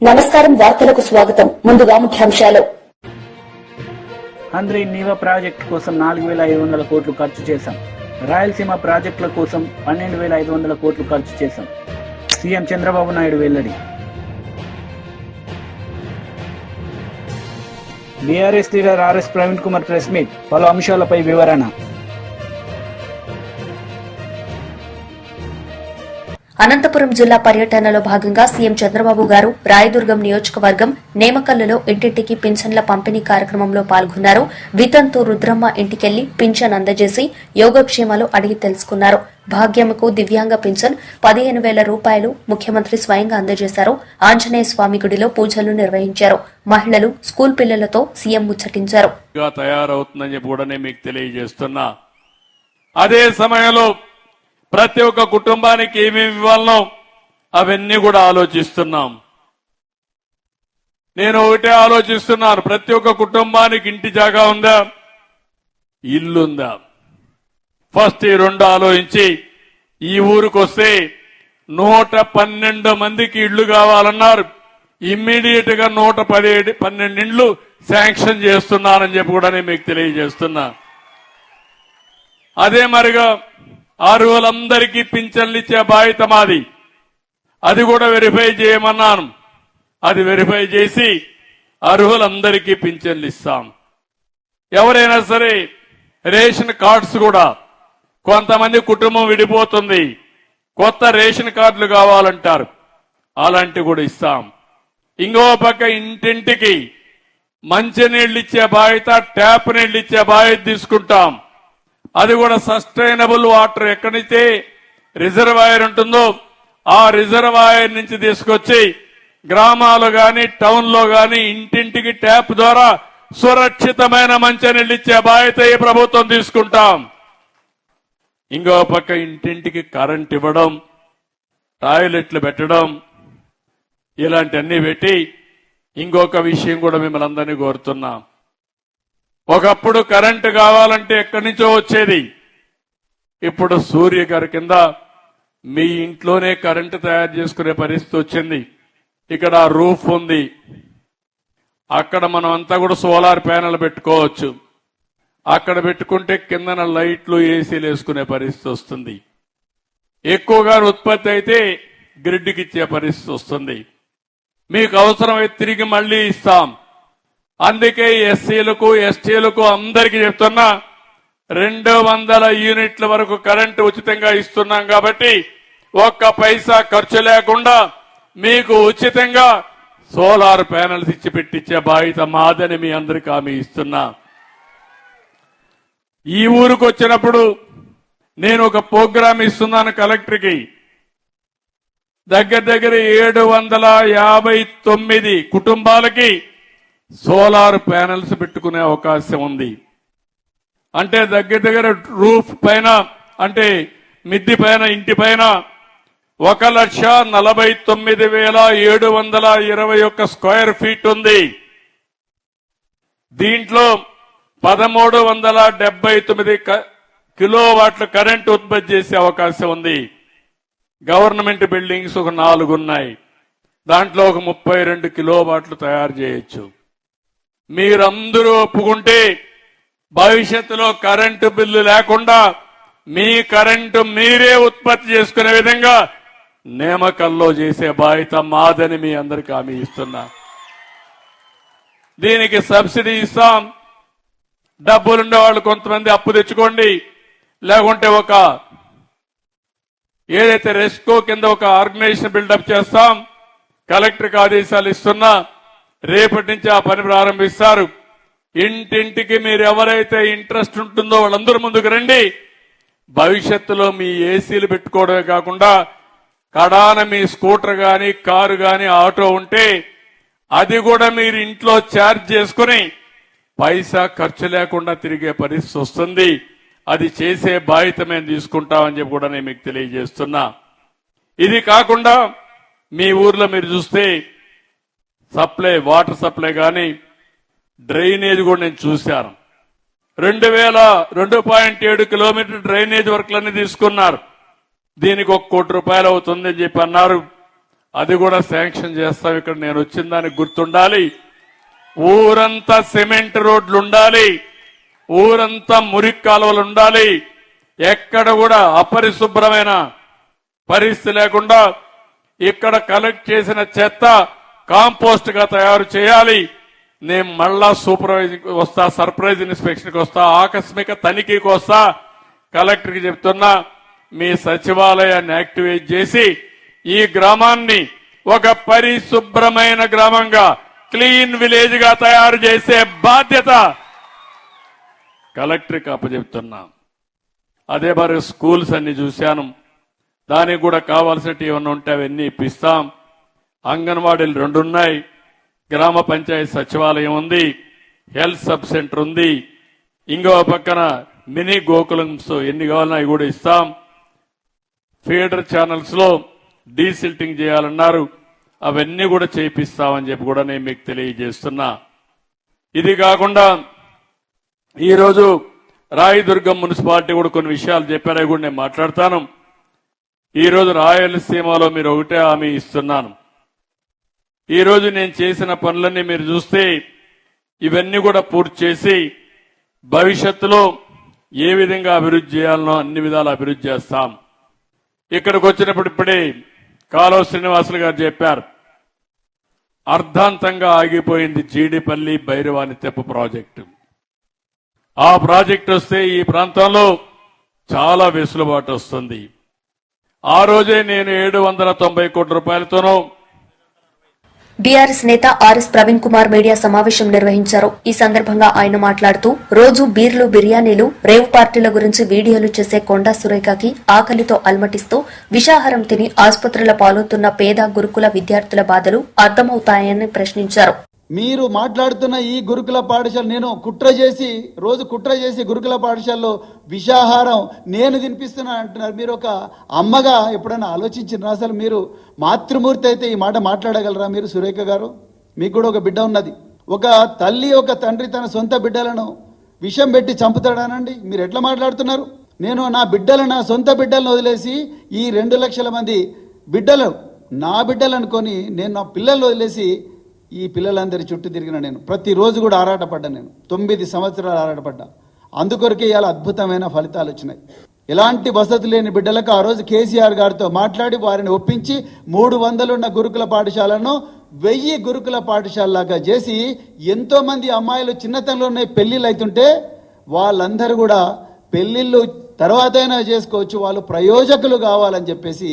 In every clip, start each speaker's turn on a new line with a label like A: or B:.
A: నమస్కారం, వార్తలకు స్వాగతం. ముందుగా ముఖ్యాంశాలు.
B: హంద్రీ నీవా ప్రాజెక్టు కోసం 4,500 కోట్లు ఖర్చు చేశాం. రాయలసీమ ప్రాజెక్టుల కోసం 12,500 కోట్లు ఖర్చు చేశాం. సీఎం చంద్రబాబు నాయుడు వెల్లడి. BRS leader RS Praveen Kumar press meet, పలు అంశాలపై వివరణ.
A: అనంతపురం జిల్లా పర్యటనలో భాగంగా సీఎం చంద్రబాబు గారు రాయదుర్గం నియోజకవర్గం నేమకల్లులో ఇంటింటికి పింఛన్ల పంపిణీ కార్యక్రమంలో పాల్గొన్నారు. వితంతు రుద్రమ్మ ఇంటికెళ్లి పింఛన్ అందజేసి యోగక్షేమాలు అడిగి తెలుసుకున్నారు. భాగ్యమ్మకు దివ్యాంగ పింఛన్ 15,000 రూపాయలు ముఖ్యమంత్రి స్వయంగా అందజేశారు. ఆంజనేయ స్వామి గుడిలో పూజలు నిర్వహించారు. మహిళలు, స్కూల్ పిల్లలతో సీఎం ముచ్చటించారు.
C: తయారవుతుందని చెప్పి కూడా మీకు తెలియజేస్తున్నా. అదే సమయంలో ప్రతి ఒక్క కుటుంబానికి ఏమేమి ఇవ్వాలనో అవన్నీ కూడా ఆలోచిస్తున్నాం. నేను ఒకటే ఆలోచిస్తున్నాను, ప్రతి ఒక్క కుటుంబానికి ఇంటి జాగా ఉందా, ఇల్లుందా? ఫస్ట్ ఈ రెండు ఆలోచించి ఈ ఊరికి వస్తే 112 మందికి ఇళ్లు కావాలన్నారు. ఇమ్మీడియట్ గా 112 ఇండ్లు శాంక్షన్ చేస్తున్నానని చెప్పి కూడా నేను మీకు తెలియజేస్తున్నా. అదే మరిగా అర్హులందరికీ పింఛన్లు ఇచ్చే బాధ్యత మాది. అది కూడా వెరిఫై చేయమన్నాను. అది వెరిఫై చేసి అర్హులందరికీ పింఛన్లు ఇస్తాం. ఎవరైనా సరే రేషన్ కార్డ్స్ కూడా, కొంతమంది కుటుంబం విడిపోతుంది, కొత్త రేషన్ కార్డులు కావాలంటారు, అలాంటివి కూడా ఇస్తాం. ఇంకో పక్క ఇంటింటికి మంచినీళ్లు ఇచ్చే బాధ్యత, ట్యాప్ నీళ్లు ఇచ్చే బాధ్యత తీసుకుంటాం. అది కూడా సస్టైనబుల్ వాటర్, ఎక్కడైతే రిజర్వాయర్ ఉంటుందో ఆ రిజర్వాయర్ నుంచి తీసుకొచ్చి గ్రామాలు గాని టౌన్ లో గాని ఇంటింటికి ట్యాప్ ద్వారా సురక్షితమైన మంచినీళ్ళు ఇచ్చే బాధ్యత ఈ ప్రభుత్వం తీసుకుంటాం. ఇంకో పక్క ఇంటింటికి కరెంట్ ఇవ్వడం, టాయిలెట్లు పెట్టడం, ఇలాంటివన్నీ పెట్టి ఇంకొక విషయం కూడా మిమ్మల్ని అందరినీ కోరుతున్నాం. ఒకప్పుడు కరెంటు కావాలంటే ఎక్కడి నుంచో వచ్చేది. ఇప్పుడు సూర్య గారి కింద మీ ఇంట్లోనే కరెంటు తయారు చేసుకునే పరిస్థితి వచ్చింది. ఇక్కడ రూఫ్ ఉంది, అక్కడ మనం అంతా కూడా సోలార్ ప్యానెల్ పెట్టుకోవచ్చు. అక్కడ పెట్టుకుంటే కిందన లైట్లు, ఏసీలు వేసుకునే పరిస్థితి వస్తుంది. ఎక్కువగా ఉత్పత్తి అయితే గ్రిడ్కి ఇచ్చే పరిస్థితి వస్తుంది. మీకు అవసరమైతే తిరిగి మళ్లీ ఇస్తాం. అందుకే ఎస్సీలకు, ఎస్టీలకు అందరికీ చెప్తున్నా, 200 యూనిట్ల వరకు కరెంటు ఉచితంగా ఇస్తున్నాం. కాబట్టి ఒక్క పైసా ఖర్చు లేకుండా మీకు ఉచితంగా సోలార్ ప్యానెల్స్ ఇచ్చి పెట్టించే బాధ్యత మాదని మీ అందరికీ హామీ ఇస్తున్నా. ఈ ఊరికి వచ్చినప్పుడు నేను ఒక ప్రోగ్రాం ఇస్తున్నాను కలెక్టర్కి. దగ్గర 759 కుటుంబాలకి సోలార్ ప్యానెల్స్ పెట్టుకునే అవకాశం ఉంది. అంటే దగ్గర రూఫ్ పైన, అంటే మిద్ది పైన, ఇంటి పైన 1,49,721 స్క్వేర్ ఫీట్ ఉంది. దీంట్లో 1,379 కిలోవాట్ల కరెంట్ ఉత్పత్తి చేసే అవకాశం ఉంది. గవర్నమెంట్ బిల్డింగ్స్ ఒక 4 ఉన్నాయి. దాంట్లో ఒక 32 కిలోవాట్లు తయారు చేయొచ్చు. మీరందరూ ఒప్పుకుంటే భవిష్యత్తులో కరెంటు బిల్లు లేకుండా మీ కరెంటు మీరే ఉత్పత్తి చేసుకునే విధంగా నేమకల్లో చేసే బాధ్యత మాదని మీ అందరికీ హామీ ఇస్తున్నా. దీనికి సబ్సిడీ ఇస్తాం. డబ్బులుండే వాళ్ళు కొంతమంది అప్పు తెచ్చుకోండి, లేకుంటే ఒక ఏదైతే రెస్కో కింద ఒక ఆర్గనైజేషన్ బిల్డప్ చేస్తాం. కలెక్టర్కి ఆదేశాలు ఇస్తున్నా, రేపటి నుంచి ఆ పని ప్రారంభిస్తారు. ఇంటింటికి మీరు ఎవరైతే ఇంట్రెస్ట్ ఉంటుందో వాళ్ళందరూ ముందుకు రండి. భవిష్యత్తులో మీ ఏసీలు పెట్టుకోవడమే కాకుండా కడాన మీ స్కూటర్ గాని, కారు గాని, ఆటో ఉంటే అది కూడా మీరు ఇంట్లో ఛార్జ్ చేసుకుని పైసా ఖర్చు లేకుండా తిరిగే పరిస్థితి వస్తుంది. అది చేసే బాధ్యత మేము తీసుకుంటామని చెప్పి కూడా నేను మీకు తెలియజేస్తున్నా. ఇది కాకుండా మీ ఊర్లో మీరు చూస్తే సప్లై, వాటర్ సప్లై కానీ, డ్రైనేజ్ కూడా నేను చూశాను. 2.7 కిలోమీటర్ డ్రైనేజ్ వర్క్లన్నీ తీసుకున్నారు. దీనికి 1 కోటి రూపాయలు అవుతుందని చెప్పి అన్నారు. అది కూడా శాంక్షన్ చేస్తాం. ఇక్కడ నేను వచ్చిన దానికి గుర్తుండాలి. ఊరంతా సిమెంట్ రోడ్లు ఉండాలి, ఊరంతా మురికి కాలువలు ఉండాలి, ఎక్కడ కూడా అపరిశుభ్రమైన పరిస్థితి లేకుండా ఇక్కడ కలెక్ట్ చేసిన చెత్త కాంపోస్ట్ గా తయారు చేయాలి. నేను మళ్ళా సూపర్వైజింగ్ వస్తా, సర్ప్రైజ్ ఇన్స్పెక్షన్ కి వస్తా, ఆకస్మిక తనిఖీకి వస్తా. కలెక్టర్ కి చెప్తున్నా, మీ సచివాలయాన్ని యాక్టివేట్ చేసి ఈ గ్రామాన్ని ఒక పరిశుభ్రమైన గ్రామంగా, క్లీన్ విలేజ్ గా తయారు చేసే బాధ్యత కలెక్టర్కి అప్పచెప్తున్నా. అదే మరి స్కూల్స్ అన్ని చూశాను, దానికి కూడా కావాల్సినవి ఏమన్నా ఉంటే అవన్నీ ఇప్పిస్తాం. అంగన్వాడీలు 2 ఉన్నాయి, గ్రామ పంచాయతీ సచివాలయం ఉంది, హెల్త్ సబ్ సెంటర్ ఉంది, ఇంకో పక్కన మినీ గోకులమ్స్ ఎన్ని కావాలన్నా అవి కూడా ఇస్తాం. ఫీడర్ ఛానల్స్ లో డీసిల్టింగ్ చేయాలన్నారు, అవన్నీ కూడా చేయిస్తామని చెప్పి కూడా నేను మీకు తెలియజేస్తున్నా. ఇది కాకుండా ఈరోజు రాయదుర్గం మున్సిపాలిటీ కూడా కొన్ని విషయాలు చెప్పారు, అవి కూడా నేను మాట్లాడతాను. ఈరోజు రాయలసీమలో మీరు ఒకటే హామీ ఇస్తున్నాను. ఈరోజు నేను చేసిన పనులన్నీ మీరు చూస్తే ఇవన్నీ కూడా పూర్తి చేసి భవిష్యత్తులో ఏ విధంగా అభివృద్ధి చేయాలనో అన్ని విధాలు అభివృద్ధి చేస్తాం. ఇక్కడికి వచ్చినప్పుడు ఇప్పుడే కాలువ శ్రీనివాసులు గారు చెప్పారు, అర్ధాంతంగా ఆగిపోయింది జీడిపల్లి భైరవాని తెప్ప ప్రాజెక్టు. ఆ ప్రాజెక్టు వస్తే ఈ ప్రాంతంలో చాలా వెసులుబాటు వస్తుంది. ఆ రోజే నేను 790 కోట్ల రూపాయలతోనూ
A: బీఆర్ఎస్ నేత ఆర్ఎస్ ప్రవీణ్ కుమార్ మీడియా సమావేశం నిర్వహించారు. ఈ సందర్భంగా ఆయన మాట్లాడుతూ, రోజు బీర్లు, బిర్యానీలు, రేవ్ పార్టీల గురించి వీడియోలు చేసే కొండా సురేఖకి ఆకలితో అల్మటిస్తూ విషాహారం తిని ఆసుపత్రుల పాలవుతున్న పేద గురుకుల విద్యార్థుల బాధలు అర్థమవుతాయని ప్రశ్నించారు.
D: మీరు మాట్లాడుతున్న ఈ గురుకుల పాఠశాల, నేను రోజు కుట్ర చేసి గురుకుల పాఠశాలలో విషాహారం నేను తినిపిస్తున్నా అంటున్నారు. మీరు ఒక అమ్మగా ఎప్పుడైనా ఆలోచించినారా? అసలు మీరు మాతృమూర్తి అయితే ఈ మాట మాట్లాడగలరా మీరు? సురేఖ గారు, మీకు కూడా ఒక బిడ్డ ఉన్నది. ఒక తల్లి, ఒక తండ్రి తన సొంత బిడ్డలను విషం పెట్టి చంపుతాడానండి? మీరు ఎట్లా మాట్లాడుతున్నారు? నేను నా బిడ్డలను, నా సొంత బిడ్డలను వదిలేసి ఈ 2 లక్షల మంది బిడ్డలు నా బిడ్డలు అనుకొని నేను నా పిల్లలను వదిలేసి ఈ పిల్లలందరి చుట్టూ తిరిగిన నేను ప్రతిరోజు కూడా ఆరాటపడ్డా. నేను 9 సంవత్సరాలు ఆరాటపడ్డా. అందుకొరకే ఇలా అద్భుతమైన ఫలితాలు వచ్చినాయి. ఎలాంటి వసతి లేని బిడ్డలకు ఆ రోజు కేసీఆర్ గారితో మాట్లాడి వారిని ఒప్పించి 300 ఉన్న గురుకుల పాఠశాలను 1000 గురుకుల పాఠశాలలాగా చేసి ఎంతో మంది అమ్మాయిలు చిన్నతనంలోనే పెళ్లిళ్ళు అవుతుంటే వాళ్ళందరూ కూడా పెళ్లిళ్ళు తర్వాత అయినా చేసుకోవచ్చు, వాళ్ళు ప్రయోజకులు కావాలని చెప్పేసి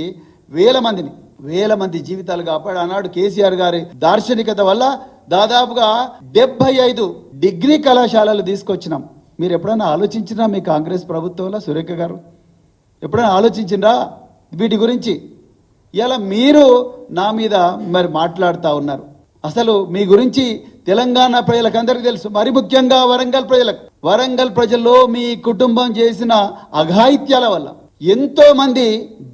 D: వేల మంది జీవితాలు కాపాడు. ఆనాడు కేసీఆర్ గారి దార్శనికత వల్ల దాదాపుగా 75 డిగ్రీ కళాశాలలు తీసుకొచ్చినాం. మీరు ఎప్పుడైనా ఆలోచించినా మీ కాంగ్రెస్ ప్రభుత్వంలో? సురేఖ గారు ఎప్పుడైనా ఆలోచించినరా వీటి గురించి? ఇలా మీరు నా మీద మరి మాట్లాడుతూ ఉన్నారు. అసలు మీ గురించి తెలంగాణ ప్రజలకు అందరికీ తెలుసు, మరి ముఖ్యంగా వరంగల్ ప్రజల్లో మీ కుటుంబం చేసిన అఘాయిత్యాల వల్ల ఎంతో మంది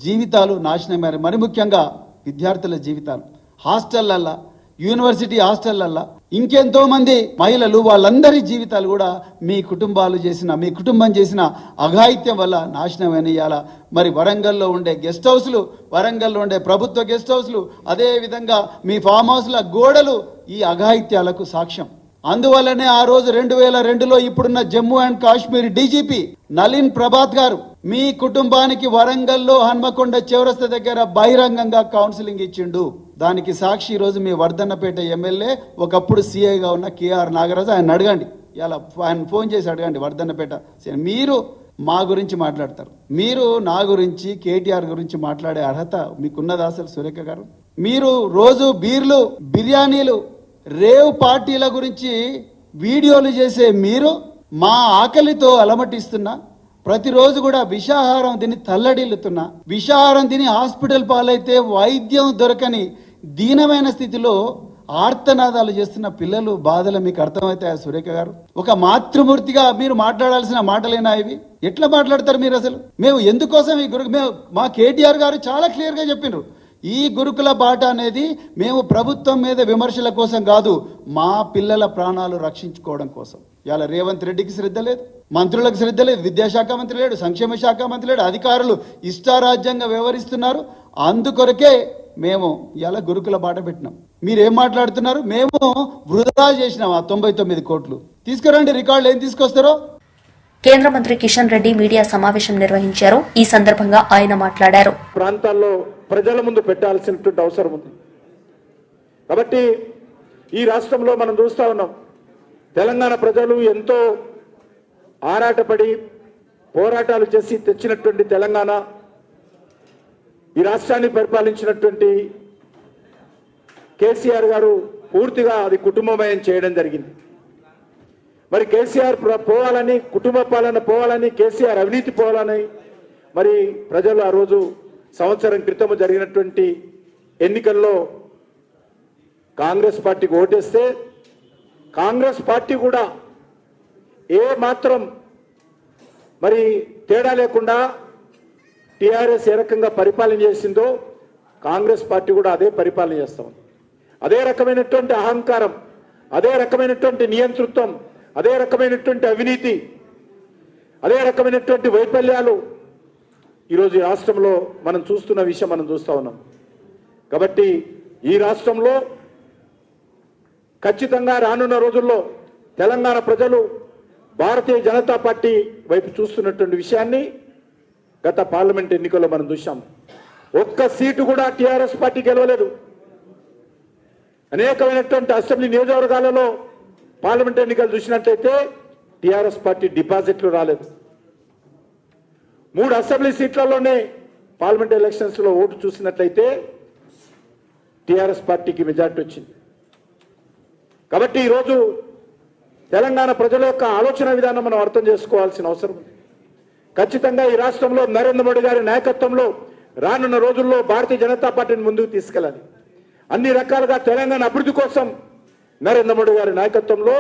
D: జీవితాలు నాశనమయ్యారు. మరి ముఖ్యంగా విద్యార్థుల జీవితాలు, హాస్టళ్లల్లా, యూనివర్సిటీ హాస్టళ్లల్లా ఇంకెంతో మంది మహిళలు, వాళ్ళందరి జీవితాలు కూడా మీ కుటుంబం చేసిన అఘాయిత్యం వల్ల నాశనమైన. ఇవాళ మరి వరంగల్లో ఉండే గెస్ట్ హౌస్లు, వరంగల్లో ఉండే ప్రభుత్వ గెస్ట్ హౌస్లు, అదే విధంగా మీ ఫామ్ హౌస్ల గోడలు ఈ అఘాయిత్యాలకు సాక్ష్యం. అందువల్లనే ఆ రోజు 2002లో ఇప్పుడున్న జమ్మూ అండ్ కాశ్మీర్ డీజీపీ నలిన్ ప్రభాత్ గారు మీ కుటుంబానికి వరంగల్లో హన్మకొండ చౌరస్తా దగ్గర బహిరంగంగా కౌన్సిలింగ్ ఇచ్చిండు. దానికి సాక్షి ఈరోజు మీ వర్ధన్నపేట ఎమ్మెల్యే, ఒకప్పుడు సీఐగా ఉన్న కేఆర్ నాగరాజు. ఆయన అడగండి, ఇలా ఆయన ఫోన్ చేసి అడగండి వర్ధన్నపేట. మీరు మా గురించి మాట్లాడతారు, మీరు నా గురించి, కేటీఆర్ గురించి మాట్లాడే అర్హత మీకున్నదా అసలు? సురేఖ గారు, మీరు రోజు బీర్లు, బిర్యానీలు, రేవ్ పార్టీల గురించి వీడియోలు చేసే మీరు మా ఆకలితో అలమటిస్తున్నా, ప్రతిరోజు కూడా విషాహారం తిని తల్లడిల్లుతున్నా, విషాహారం తిని హాస్పిటల్ పాలైతే వైద్యం దొరకని దీనమైన స్థితిలో ఆర్తనాదాలు చేస్తున్న పిల్లలు బాధలు మీకు అర్థమవుతాయా సురేఖ గారు? ఒక మాతృమూర్తిగా మీరు మాట్లాడాల్సిన మాటలేనా ఇవి? ఎట్లా మాట్లాడతారు మీరు అసలు? మేము ఎందుకోసం మా కేటీఆర్ గారు చాలా క్లియర్ గా చెప్పిండ్రు, ఈ గురుకుల బాట అనేది మేము ప్రభుత్వం మీద విమర్శల కోసం కాదు, మా పిల్లల ప్రాణాలు రక్షించుకోవడం కోసం. ఇవాళ రేవంత్ రెడ్డికి శ్రద్ధ లేదు, మంత్రులకు శ్రద్ధ లేదు, విద్యాశాఖ మంత్రి లేడు, సంక్షేమ శాఖ మంత్రి లేడు, అధికారులు ఇష్టారాజ్యంగా వ్యవహరిస్తున్నారు. అందుకొరకే మేము ఇలా గురుకుల బాట పెట్టినాం. మీరేం మాట్లాడుతున్నారు? మేము వృధా చేసినాం ఆ 99 కోట్లు. తీసుకురండి రికార్డులు, ఏం తీసుకొస్తారో.
A: కేంద్ర మంత్రి కిషన్ రెడ్డి మీడియా సమావేశం నిర్వహించారు. ఈ సందర్భంగా ఆయన మాట్లాడారు.
E: ప్రాంతాల్లో ప్రజల ముందు పెట్టాల్సినటువంటి అవసరం ఉంది. కాబట్టి ఈ రాష్ట్రంలో మనం చూస్తా ఉన్నాం, తెలంగాణ ప్రజలు ఎంతో ఆరాటపడి పోరాటాలు చేసి తెచ్చినటువంటి తెలంగాణ, ఈ రాష్ట్రాన్ని పరిపాలించినటువంటి కేసీఆర్ గారు పూర్తిగా అది కుటుంబమయం చేయడం జరిగింది. మరి కేసీఆర్ పోవాలని, కుటుంబ పాలన పోవాలని, కేసీఆర్ అవినీతి పోవాలని మరి ప్రజలు ఆ రోజు సంవత్సరం క్రితం జరిగినటువంటి ఎన్నికల్లో కాంగ్రెస్ పార్టీకి ఓటేస్తే కాంగ్రెస్ పార్టీ కూడా ఏ మాత్రం మరి తేడా లేకుండా టీఆర్ఎస్ ఏ రకంగా పరిపాలన చేసిందో కాంగ్రెస్ పార్టీ కూడా అదే పరిపాలన చేస్తాం. అదే రకమైనటువంటి అహంకారం, అదే రకమైనటువంటి నియంతృత్వం, అదే రకమైనటువంటి అవినీతి, అదే రకమైనటువంటి వైఫల్యాలు ఈరోజు ఈ రాష్ట్రంలో మనం చూస్తున్న విషయం మనం చూస్తూ ఉన్నాం. కాబట్టి ఈ రాష్ట్రంలో ఖచ్చితంగా రానున్న రోజుల్లో తెలంగాణ ప్రజలు భారతీయ జనతా పార్టీ వైపు చూస్తున్నటువంటి విషయాన్ని గత పార్లమెంట్ ఎన్నికల్లో మనం చూశాం. ఒక్క సీటు కూడా టీఆర్ఎస్ పార్టీ గెలవలేదు. అనేకమైనటువంటి అసెంబ్లీ నియోజకవర్గాలలో పార్లమెంట్ ఎన్నికలు చూసినట్లయితే టీఆర్ఎస్ పార్టీ డిపాజిట్లు రాలేదు. 3 అసెంబ్లీ సీట్లలోనే పార్లమెంట్ ఎలక్షన్స్ లో ఓటు చూసినట్లయితే టీఆర్ఎస్ పార్టీకి మెజార్టీ వచ్చింది. కాబట్టి ఈరోజు తెలంగాణ ప్రజల యొక్క ఆలోచన విధానం మనం అర్థం చేసుకోవాల్సిన అవసరం ఉంది. ఖచ్చితంగా ఈ రాష్ట్రంలో నరేంద్ర మోడీ గారి నాయకత్వంలో రానున్న రోజుల్లో భారతీయ జనతా పార్టీని ముందుకు తీసుకెళ్ళాలి. అన్ని రకాలుగా తెలంగాణ అభివృద్ధి కోసం నరేంద్ర మోడీ గారి నాయకత్వంలో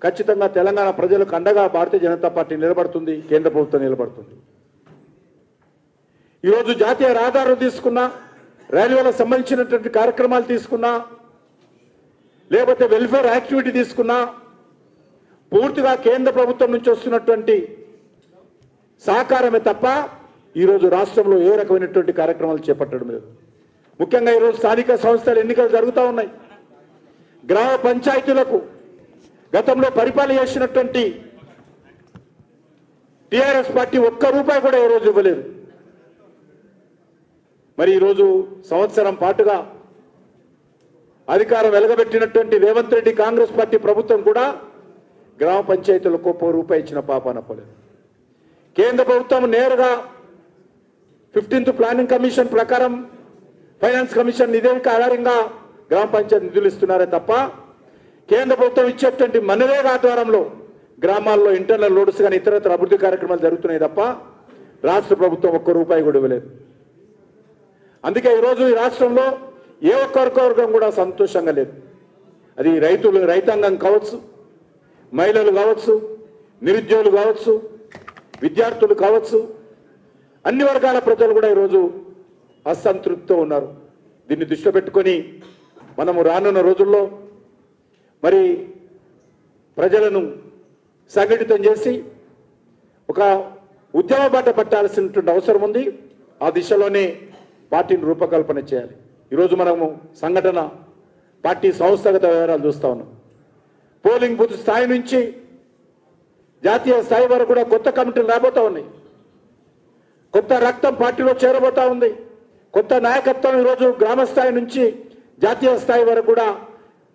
E: ఖచ్చితంగా తెలంగాణ ప్రజలకు అండగా భారతీయ జనతా పార్టీ నిలబడుతుంది, కేంద్ర ప్రభుత్వం నిలబడుతుంది. ఈరోజు జాతీయ రహదారులు తీసుకున్నా, రైల్వేలకు సంబంధించినటువంటి కార్యక్రమాలు తీసుకున్నా, లేకపోతే వెల్ఫేర్ యాక్టివిటీ తీసుకున్నా పూర్తిగా కేంద్ర ప్రభుత్వం నుంచి వస్తున్నటువంటి సహకారమే తప్ప ఈరోజు రాష్ట్రంలో ఏ రకమైనటువంటి కార్యక్రమాలు చేపట్టడం లేదు. ముఖ్యంగా ఈరోజు స్థానిక సంస్థల ఎన్నికలు జరుగుతూ ఉన్నాయి. గ్రామ పంచాయతీలకు గతంలో పరిపాలన చేసినటువంటి టీఆర్ఎస్ పార్టీ ఒక్క రూపాయి కూడా ఈ రోజు ఇవ్వలేదు. మరి ఈరోజు సంవత్సరం పాటుగా అధికారం వెలగబెట్టినటువంటి రేవంత్ రెడ్డి కాంగ్రెస్ పార్టీ ప్రభుత్వం కూడా గ్రామ పంచాయతీలకు ₹1 ఇచ్చిన పాపాన పోలేదు. కేంద్ర ప్రభుత్వం నేరుగా 15th ప్లానింగ్ కమిషన్ ప్రకారం ఫైనాన్స్ కమిషన్ నివేదిక ఆధారంగా గ్రామ పంచాయతీ నిధులు ఇస్తున్నారే తప్ప కేంద్ర ప్రభుత్వం ఇచ్చేటువంటి మనరేగా ఆధ్వర్యంలో గ్రామాల్లో ఇంటర్నల్ లోడ్స్ కానీ ఇతరత్ర అభివృద్ధి కార్యక్రమాలు జరుగుతున్నాయి తప్ప రాష్ట్ర ప్రభుత్వం ₹1 కూడా ఇవ్వలేదు. అందుకే ఈరోజు ఈ రాష్ట్రంలో ఏ ఒక్క వర్గం కూడా సంతోషంగా లేదు. అది రైతాంగం కావచ్చు, మహిళలు కావచ్చు, నిరుద్యోగులు కావచ్చు, విద్యార్థులు కావచ్చు, అన్ని వర్గాల ప్రజలు కూడా ఈరోజు అసంతృప్తితో ఉన్నారు. దీన్ని దృష్టిలో పెట్టుకొని మనము రానున్న రోజుల్లో మరి ప్రజలను సంఘటితం చేసి ఒక ఉద్యమ బాట పట్టాల్సినటువంటి అవసరం ఉంది. ఆ దిశలోనే పార్టీని రూపకల్పన చేయాలి. ఈరోజు మనము సంఘటన పార్టీ సంస్థాగత వివరాలు చూస్తా ఉన్నాం. పోలింగ్ బూత్ స్థాయి నుంచి జాతీయ స్థాయి వరకు కూడా కొత్త కమిటీలు రాబోతా ఉన్నాయి. కొత్త రక్తం పార్టీలో చేరబోతా ఉంది. కొత్త నాయకత్వం ఈరోజు గ్రామ స్థాయి నుంచి జాతీయ స్థాయి వరకు కూడా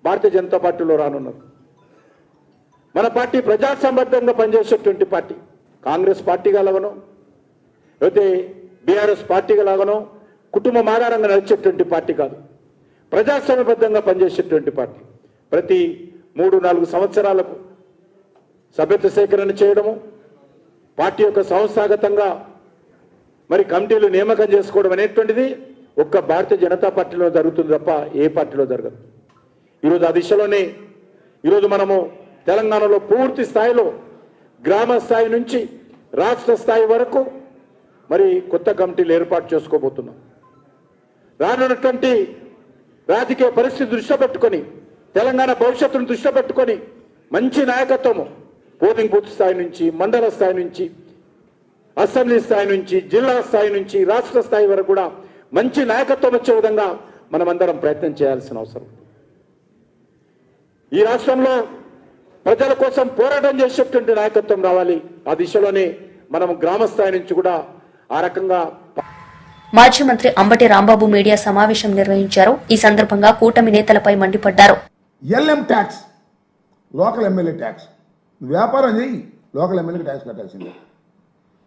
E: భారతీయ జనతా పార్టీలో రానున్నారు. మన పార్టీ ప్రజాసంబద్ధంగా పనిచేసేటువంటి పార్టీ. కాంగ్రెస్ పార్టీగా లాగనో లేకపోతే బీఆర్ఎస్ పార్టీగా లాగనో కుటుంబం ఆధారంగా నడిచేటువంటి పార్టీ కాదు. ప్రజాస్వామ్యబద్ధంగా పనిచేసేటువంటి పార్టీ. ప్రతి 3-4 సంవత్సరాలకు సభ్యత్వ సేకరణ చేయడము, పార్టీ యొక్క సంస్థాగతంగా మరి కమిటీలు నియామకం చేసుకోవడం అనేటువంటిది ఒక్క భారతీయ జనతా పార్టీలో జరుగుతుంది తప్ప ఏ పార్టీలో జరగదు. ఈరోజు ఆ దిశలోనే ఈరోజు మనము తెలంగాణలో పూర్తి స్థాయిలో గ్రామ స్థాయి నుంచి రాష్ట్ర స్థాయి వరకు మరి కొత్త కమిటీలు ఏర్పాటు చేసుకోబోతున్నాం. రానున్నటువంటి రాజకీయ పరిస్థితి దృష్టిలో పెట్టుకొని, తెలంగాణ భవిష్యత్తును దృష్టిలో పెట్టుకొని మంచి నాయకత్వము, పోలింగ్ బూత్ స్థాయి నుంచి, మండల స్థాయి నుంచి, అసెంబ్లీ స్థాయి నుంచి, జిల్లా స్థాయి నుంచి, రాష్ట్ర స్థాయి వరకు కూడా మంచి నాయకత్వం వచ్చే విధంగా మనమందరం ప్రయత్నం చేయాల్సిన అవసరం. ఈ రాష్ట్రంలో ప్రజల కోసం పోరాటం చేసేటువంటి నాయకత్వం రావాలి. ఆ దిశలోనే మనం గ్రామ స్థాయి నుంచి కూడా ఆ రకంగా.
A: మాజీ మంత్రి అంబటి రాంబాబు మీడియా సమావేశం నిర్వహించారు. ఈ సందర్భంగా కూటమి నేతలపై మండిపడ్డారు.
F: LM tax, local MLA tax, వ్యాపారం చేయి, లోకల్ ఎమ్మెల్యేకి ట్యాక్స్ కట్టాల్సిందే.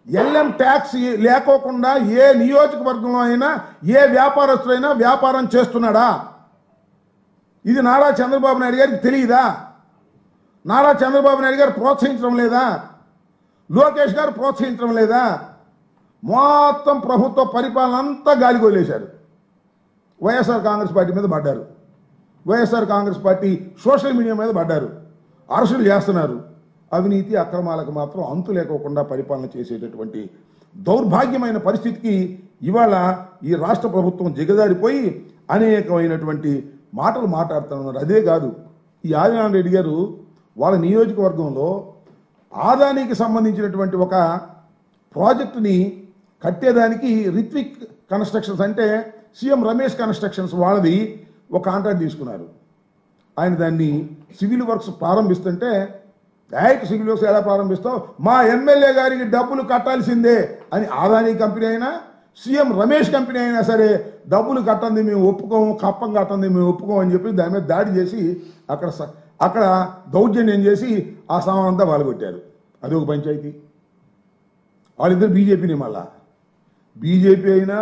F: ఎల్ఎం ట్యాక్స్ లేకోకుండా ఏ నియోజకవర్గంలో అయినా ఏ వ్యాపారస్తుడైనా వ్యాపారం చేస్తున్నాడా? ఇది నారా చంద్రబాబు నాయుడు గారికి తెలియదా? నారా చంద్రబాబు నాయుడు గారు ప్రోత్సహించడం లేదా? లోకేష్ గారు ప్రోత్సహించడం లేదా? మొత్తం ప్రభుత్వ పరిపాలన అంతా గాలిగొలేశారు. వైఎస్ఆర్ కాంగ్రెస్ పార్టీ మీద పడ్డారు. YSR Congress party social media మీద పడ్డారు. అరెస్టులు చేస్తున్నారు. అవినీతి అక్రమాలకు మాత్రం అంతు లేకోకుండా పరిపాలన చేసేటటువంటి దౌర్భాగ్యమైన పరిస్థితికి ఇవాళ ఈ రాష్ట్ర ప్రభుత్వం దిగజారిపోయి అనేకమైనటువంటి మాటలు మాట్లాడుతున్నారు. అదే కాదు, ఈ ఆదినారాయణ రెడ్డి గారు వాళ్ళ నియోజకవర్గంలో ఆదానికి సంబంధించినటువంటి ఒక ప్రాజెక్టుని కట్టేదానికి రిత్విక్ కన్స్ట్రక్షన్స్ అంటే సీఎం రమేష్ కన్స్ట్రక్షన్స్ వాళ్ళది ఒక కాంట్రాక్ట్ తీసుకున్నారు. ఆయన దాన్ని సివిల్ వర్క్స్ ప్రారంభిస్తుంటే డైరెక్ట్ సివిల్ వర్క్స్ ఎలా ప్రారంభిస్తావు, మా ఎమ్మెల్యే గారికి డబ్బులు కట్టాల్సిందే అని ఆదాని కంపెనీ అయినా సీఎం రమేష్ కంపెనీ అయినా సరే డబ్బులు కట్టండి మేము ఒప్పుకోము, కప్పం కట్టండి మేము ఒప్పుకోము అని చెప్పి దాని మీద దాడి చేసి అక్కడ దౌర్జన్యం చేసి ఆ సామాన్ అంతా వాళ్ళగొట్టారు. అదొక పంచాయతీ. వాళ్ళిద్దరు బీజేపీని, మళ్ళా బీజేపీ అయినా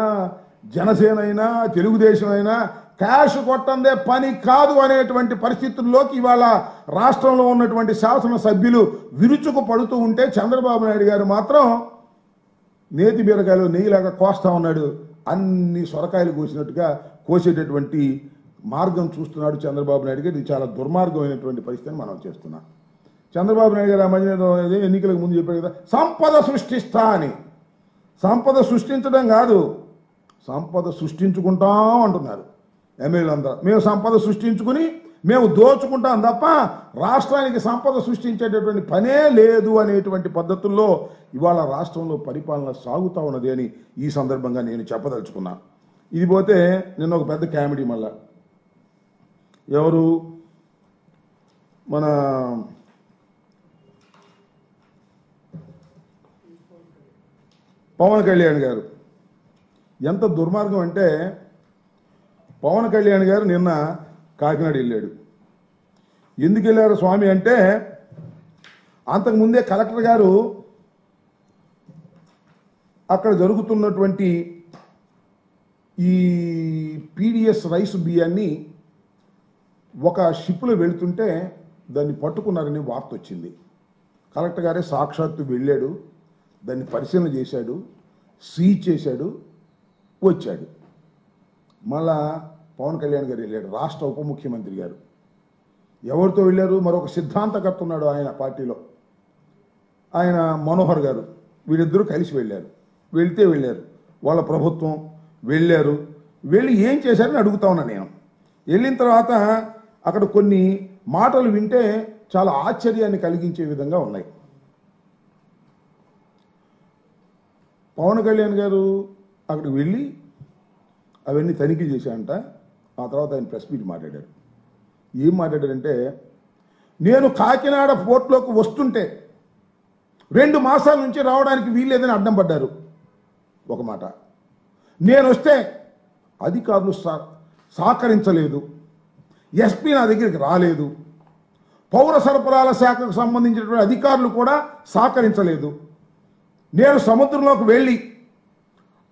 F: జనసేన అయినా తెలుగుదేశం అయినా క్యాష్ కొట్టందే పని కాదు అనేటువంటి పరిస్థితుల్లోకి ఇవాళ రాష్ట్రంలో ఉన్నటువంటి శాసనసభ్యులు విరుచుకు పడుతూ ఉంటే చంద్రబాబు నాయుడు గారు మాత్రం నేతి బీరకాయలు నెయ్యిలాగా కోస్తా ఉన్నాడు. అన్ని సొరకాయలు కోసినట్టుగా కోసేటటువంటి మార్గం చూస్తున్నాడు చంద్రబాబు నాయుడు గారు. ఇది చాలా దుర్మార్గమైనటువంటి పరిస్థితిని మనం చేస్తున్నాం. చంద్రబాబు నాయుడు గారు ఆ మధ్య ఎన్నికలకు ముందు చెప్పారు కదా, సంపద సృష్టిస్తా అని. సంపద సృష్టించడం కాదు, సంపద సృష్టించుకుంటాం అంటున్నారు ఎమ్మెల్యేలు అందరూ. మేము సంపద సృష్టించుకుని మేము దోచుకుంటాం తప్ప రాష్ట్రానికి సంపద సృష్టించేటటువంటి పనే లేదు అనేటువంటి పద్ధతుల్లో ఇవాళ రాష్ట్రంలో పరిపాలన సాగుతూ ఉన్నది అని ఈ సందర్భంగా నేను చెప్పదలుచుకున్నా. ఇది పోతే నిన్న ఒక పెద్ద కామెడీ మళ్ళా ఎవరు మన పవన్ కళ్యాణ్ గారు. ఎంత దుర్మార్గం అంటే పవన్ కళ్యాణ్ గారు నిన్న కాకినాడ వెళ్ళాడు. ఎందుకు వెళ్ళారు స్వామి అంటే, అంతకుముందే కలెక్టర్ గారు అక్కడ జరుగుతున్నటువంటి ఈ పీడిఎస్ రైస్ బియ్యాన్ని ఒక షిప్లో వెళుతుంటే దాన్ని పట్టుకున్నారని వార్త వచ్చింది. కలెక్టర్ గారే సాక్షాత్తు వెళ్ళాడు, దాన్ని పరిశీలన చేశాడు, సీజ్ చేశాడు, వచ్చాడు. మళ్ళా పవన్ కళ్యాణ్ గారు వెళ్ళాడు, రాష్ట్ర ఉప ముఖ్యమంత్రి గారు. ఎవరితో వెళ్ళారు? మరొక సిద్ధాంతకర్త ఉన్నాడు ఆయన పార్టీలో, ఆయన మనోహర్ గారు. వీళ్ళిద్దరూ కలిసి వెళ్ళారు. వెళ్ళారు వాళ్ళ ప్రభుత్వం వెళ్ళారు. వెళ్ళి ఏం చేశారని అడుగుతా ఉన్నా నేను. వెళ్ళిన తర్వాత అక్కడ కొన్ని మాటలు వింటే చాలా ఆశ్చర్యాన్ని కలిగించే విధంగా ఉన్నాయి. పవన్ కళ్యాణ్ గారు అక్కడికి వెళ్ళి అవన్నీ తనిఖీ చేశారంట. ఆ తర్వాత ఆయన ప్రెస్ మీట్ మాట్లాడారు. ఏం మాట్లాడారంటే, నేను కాకినాడ పోర్ట్లోకి వస్తుంటే 2 మాసాల నుంచి రావడానికి వీల్లేదని అడ్డం పడ్డారు ఒక మాట. నేను వస్తే అధికారులు సహకరించలేదు, ఎస్పీ నా దగ్గరికి రాలేదు, పౌర సరఫరాల శాఖకు సంబంధించినటువంటి అధికారులు కూడా సహకరించలేదు. నేను సముద్రంలోకి వెళ్ళి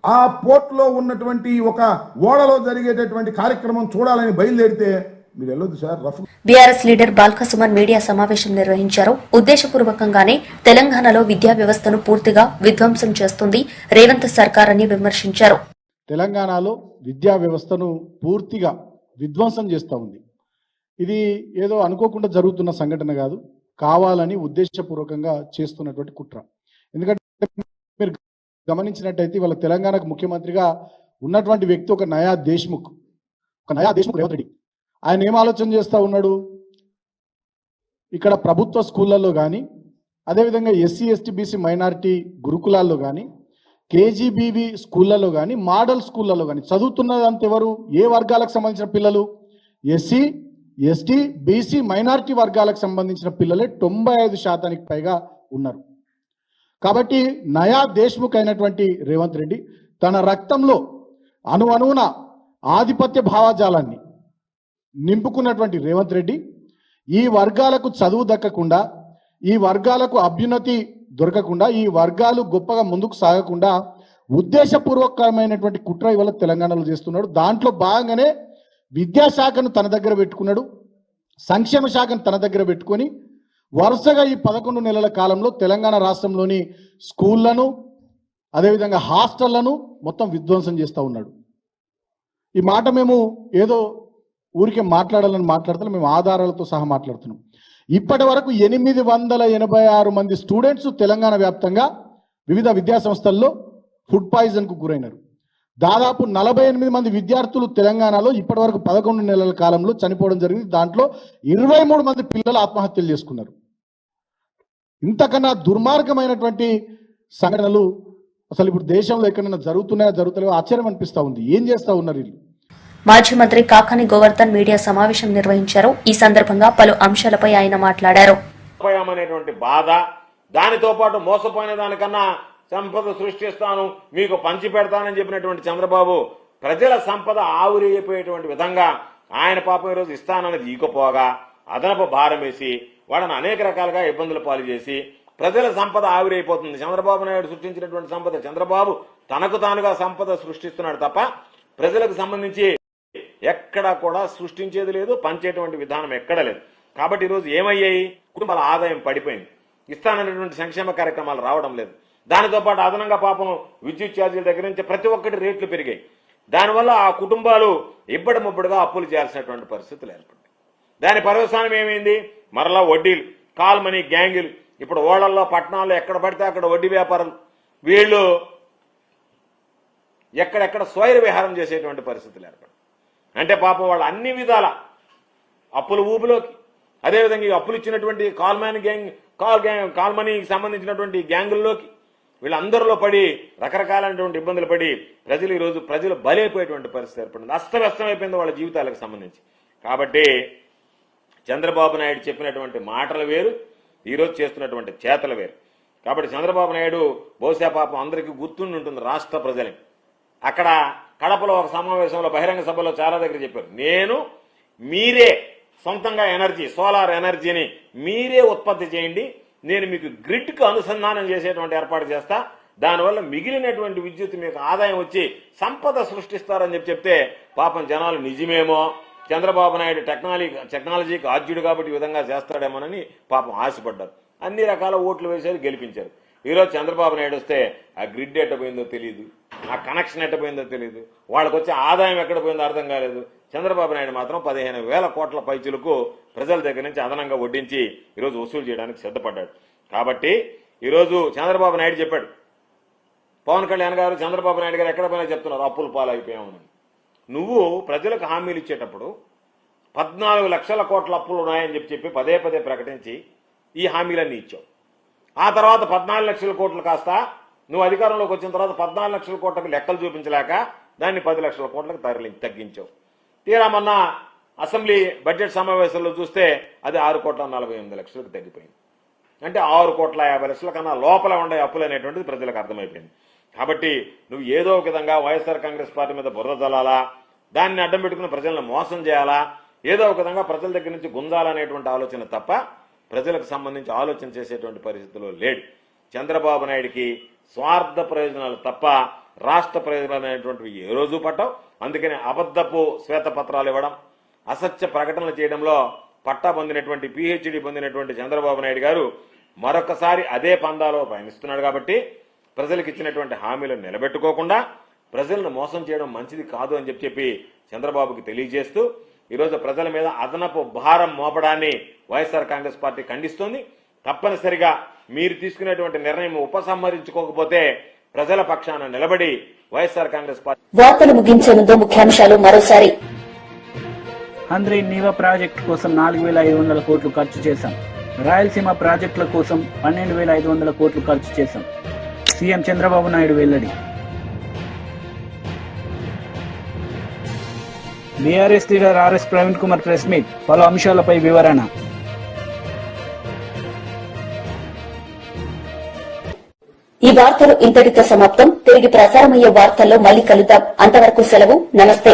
F: ఆ పోర్ట్లో ఉన్నటువంటి ఒక ఓడలో జరిగేటటువంటి కార్యక్రమం చూడాలని బయలుదేరితే మీరు వెళ్ళొద్దు sir.
A: BRS leader Balka Suman media సమావేశం నిర్వహించారు. ఉద్దేశపూర్వకంగానే తెలంగాణలో విద్యా వ్యవస్థను పూర్తిగా విధ్వంసం చేస్తుంది రేవంత్ సర్కార్ అని విమర్శించారు.
G: తెలంగాణలో విద్యా వ్యవస్థను పూర్తిగా విధ్వంసం చేస్తూ ఉంది. ఇది ఏదో అనుకోకుండా జరుగుతున్న సంఘటన కాదు, కావాలని ఉద్దేశపూర్వకంగా చేస్తున్నటువంటి కుట్ర. ఎందుకంటే మీరు గమనించినట్టయితే వాళ్ళ తెలంగాణకు ముఖ్యమంత్రిగా ఉన్నటువంటి వ్యక్తి ఒక నయా దేశ్ముఖ్ రేవంత్ రెడ్డి. ఆయన ఏం ఆలోచన చేస్తూ ఉన్నాడు, ఇక్కడ ప్రభుత్వ స్కూళ్ళల్లో కానీ అదేవిధంగా ఎస్సీ ఎస్టీ బీసీ మైనారిటీ గురుకులాల్లో కానీ కేజీబీవీ స్కూళ్ళలో కానీ మోడల్ స్కూళ్ళలో కానీ చదువుతున్నదంతా ఎవరు, ఏ వర్గాలకు సంబంధించిన పిల్లలు? ఎస్సీ ఎస్టీ బీసీ మైనారిటీ వర్గాలకు సంబంధించిన పిల్లలే 95% పైగా ఉన్నారు. కాబట్టి నయా దేశ్ముఖ్ అయినటువంటి రేవంత్ రెడ్డి తన రక్తంలో అణువణువున ఆధిపత్య భావజాలాన్ని నింపుకున్నటువంటి రేవంత్ రెడ్డి ఈ వర్గాలకు చదువు దక్కకుండా, ఈ వర్గాలకు అభ్యున్నతి దొరకకుండా, ఈ వర్గాలు గొప్పగా ముందుకు సాగకుండా ఉద్దేశపూర్వకమైనటువంటి కుట్ర ఇవాళ తెలంగాణలో చేస్తున్నాడు. దాంట్లో భాగంగానే విద్యాశాఖను తన దగ్గర పెట్టుకున్నాడు, సంక్షేమ శాఖను తన దగ్గర పెట్టుకొని వరుసగా ఈ 11 నెలల కాలంలో తెలంగాణ రాష్ట్రంలోని స్కూళ్లను అదేవిధంగా హాస్టళ్లను మొత్తం విధ్వంసం చేస్తూ ఉన్నాడు. ఈ మాట మేము ఏదో ఊరికే మాట్లాడాలని మాట్లాడుతున్నాం, మేము ఆధారాలతో సహా మాట్లాడుతున్నాం. ఇప్పటి వరకు 886 మంది స్టూడెంట్స్ తెలంగాణ వ్యాప్తంగా వివిధ విద్యా సంస్థల్లో ఫుడ్ పాయిజన్కు గురైనారు. దాదాపు 48 మంది విద్యార్థులు తెలంగాణలో ఇప్పటి వరకు 11 నెలల కాలంలో చనిపోవడం జరిగింది. దాంట్లో 23 మంది పిల్లలు ఆత్మహత్యలు చేసుకున్నారు. ఇంతకన్నా దుర్మార్గమైనటువంటి సంఘటనలు అసలు ఇప్పుడు దేశంలో ఎక్కడైనా జరుగుతున్నాయో ఆశ్చర్యం అనిపిస్తా ఉంది. ఏం చేస్తా ఉన్నారు వీళ్ళు?
A: మాజీ మంత్రి కాకాని గోవర్ధన్ మీడియా సమావేశం నిర్వహించారు. ఈ సందర్భంగా పలు అంశాలపై ఆయన మాట్లాడారు.
H: బాధ, దానితో పాటు మోసపోయిన దానికన్నా సంపద సృష్టిస్తాను, మీకు పంచి పెడతానని చెప్పినటువంటి చంద్రబాబు ప్రజల సంపద ఆవిరైపోయేటువంటి విధంగా ఆయన పాపం ఈరోజు ఇస్తానన్నది ఈకపోగా అదనపు భారం వేసి వాళ్ళని అనేక రకాలుగా ఇబ్బందులు పాలు చేసి ప్రజల సంపద ఆవిరైపోతుంది. చంద్రబాబు నాయుడు సృష్టించినటువంటి సంపద, చంద్రబాబు తనకు తానుగా సంపద సృష్టిస్తున్నాడు తప్ప ప్రజలకు సంబంధించి ఎక్కడా కూడా సృష్టించేది లేదు, పంచేటువంటి విధానం ఎక్కడ లేదు. కాబట్టి ఈరోజు ఏమయ్యాయి? కుటుంబాల ఆదాయం పడిపోయింది, ఇస్తాననేటువంటి సంక్షేమ కార్యక్రమాలు రావడం లేదు. దానితో పాటు అదనంగా పాపం విద్యుత్ ఛార్జీల దగ్గర నుంచి ప్రతి ఒక్కటి రేట్లు పెరిగాయి. దానివల్ల ఆ కుటుంబాలు ఇబ్బడి ముబ్బడిగా అప్పులు చేయాల్సినటువంటి పరిస్థితులు ఏర్పడ్డాయి. దాని పర్యవసానం ఏమైంది? మరలా వడ్డీలు, కాల్ మనీ గ్యాంగులు, ఇప్పుడు ఓళ్లలో పట్టణాల్లో ఎక్కడ పడితే అక్కడ వడ్డీ వ్యాపారులు, వీళ్ళు ఎక్కడెక్కడ స్వైర విహారం చేసేటువంటి పరిస్థితులు ఏర్పడ్డాయి. అంటే పాపం వాళ్ళు అన్ని విధాల అప్పుల ఊపులోకి, అదేవిధంగా ఈ అప్పులు ఇచ్చినటువంటి కాల్ మనీకి సంబంధించినటువంటి గ్యాంగుల్లోకి వీళ్ళందరిలో పడి రకరకాలైనటువంటి ఇబ్బందులు పడి ప్రజలు బలైపోయేటువంటి పరిస్థితి ఏర్పడింది. అస్తవ్యస్తమైపోయింది వాళ్ళ జీవితాలకు సంబంధించి. కాబట్టి చంద్రబాబు నాయుడు చెప్పినటువంటి మాటలు వేరు, ఈరోజు చేస్తున్నటువంటి చేతలు వేరు. కాబట్టి చంద్రబాబు నాయుడు బహుశా పాపం అందరికీ గుర్తుండి ఉంటుంది రాష్ట్ర ప్రజలకి. అక్కడ కడపలో ఒక సమావేశంలో బహిరంగ సభలో చాలా దగ్గర చెప్పారు, మీరే సొంతంగా ఎనర్జీ, సోలార్ ఎనర్జీని మీరే ఉత్పత్తి చేయండి, నేను మీకు గ్రిడ్కు అనుసంధానం చేసేటువంటి ఏర్పాటు చేస్తా, దానివల్ల మిగిలినటువంటి విద్యుత్ మీకు ఆదాయం వచ్చి సంపద సృష్టిస్తారని చెప్తే పాపం జనాలు నిజమేమో, చంద్రబాబు నాయుడు టెక్నాలజీకి ఆద్యుడు కాబట్టి ఈ విధంగా చేస్తాడేమోనని పాపం ఆశపడ్డారు. అన్ని రకాల ఓట్లు వేశారు, గెలిపించారు. ఈరోజు చంద్రబాబు నాయుడు వస్తే ఆ గ్రిడ్ ఎట్టపోయిందో తెలియదు, ఆ కనెక్షన్ ఎట్టపోయిందో తెలియదు, వాళ్ళకి వచ్చే ఆదాయం ఎక్కడ పోయిందో అర్థం కాలేదు. చంద్రబాబు నాయుడు మాత్రం 15,000 కోట్ల పైచులకు ప్రజల దగ్గర నుంచి అదనంగా వడ్డించి ఈరోజు వసూలు చేయడానికి సిద్ధపడ్డాడు. కాబట్టి ఈరోజు చంద్రబాబు నాయుడు చెప్పాడు, పవన్ కళ్యాణ్ గారు చంద్రబాబు నాయుడు గారు ఎక్కడ పోయినా చెప్తున్నారు అప్పులు పాలైపోయామని. నువ్వు ప్రజలకు హామీలు ఇచ్చేటప్పుడు 14 లక్షల కోట్ల అప్పులు ఉన్నాయని చెప్పి పదే పదే ప్రకటించి ఈ హామీలన్నీ ఇచ్చావు. ఆ తర్వాత 14 లక్షల కోట్లు కాస్త నువ్వు అధికారంలోకి వచ్చిన తర్వాత 14 లక్షల కోట్లకు లెక్కలు చూపించలేక దాన్ని 10 లక్షల కోట్లకు తగ్గించావు. తీరా మొన్న అసెంబ్లీ బడ్జెట్ సమావేశంలో చూస్తే అది 6,48,00,000లకు తగ్గిపోయింది. అంటే 6,50,00,000 కన్నా లోపల ఉండే అప్పులు అనేటువంటిది ప్రజలకు అర్థమైపోయింది. కాబట్టి నువ్వు ఏదో ఒక విధంగా వైఎస్ఆర్ కాంగ్రెస్ పార్టీ మీద బుర్ర జల్లాలా, దాన్ని అడ్డం పెట్టుకుని ప్రజలను మోసం చేయాలా, ఏదో ఒక విధంగా ప్రజల దగ్గర నుంచి గుంజాలనేటువంటి ఆలోచన తప్ప ప్రజలకు సంబంధించి ఆలోచన చేసేటువంటి పరిస్థితుల్లో లేడు. చంద్రబాబు నాయుడికి స్వార్థ ప్రయోజనాలు తప్ప రాష్ట్ర ప్రయోజనాలు అనేటువంటివి ఏ రోజు పట్టవు. అందుకని అబద్ధపు శ్వేతపత్రాలు ఇవ్వడం, అసత్య ప్రకటనలు చేయడంలో పట్టా పొందినటువంటి PhD పొందినటువంటి చంద్రబాబు నాయుడు గారు మరొకసారి అదే పందాలో పయనిస్తున్నాడు. కాబట్టి ప్రజలకు ఇచ్చినటువంటి హామీలను నిలబెట్టుకోకుండా ప్రజలను మోసం చేయడం మంచిది కాదు అని చెప్పి చంద్రబాబుకి తెలియజేస్తూ ఈరోజు ప్రజల మీద అదనపు భారం మోపడాన్ని వైఎస్ఆర్ కాంగ్రెస్ పార్టీ ఖండిస్తోంది. తప్పనిసరిగా మీరు తీసుకునేటువంటి నిర్ణయం ఉపసంహరించుకోకపోతే ప్రజల పక్షాన నిలబడి వైఎస్ఆర్ కాంగ్రెస్ పార్టీ.
A: వార్తలు ముగించే ముందు ముఖ్యాంశాలు మరోసారి.
B: హంద్రీ నీవా ప్రాజెక్టు కోసం 4,500 కోట్లు ఖర్చు చేశాం. రాయలసీమ ప్రాజెక్టుల కోసం 12,500 కోట్లు ఖర్చు చేశాం. సీఎం చంద్రబాబు నాయుడు వెల్లడి. BRS leader RS Praveen Kumar press meet, పలు అంశాలపై వివరణ.
A: ఈ వార్తలు ఇంతటితో సమాప్తం. తిరిగి ప్రసారమయ్యే వార్తల్లో మళ్ళీ కలుద్దాం. అంతవరకు సెలవు. నమస్తే.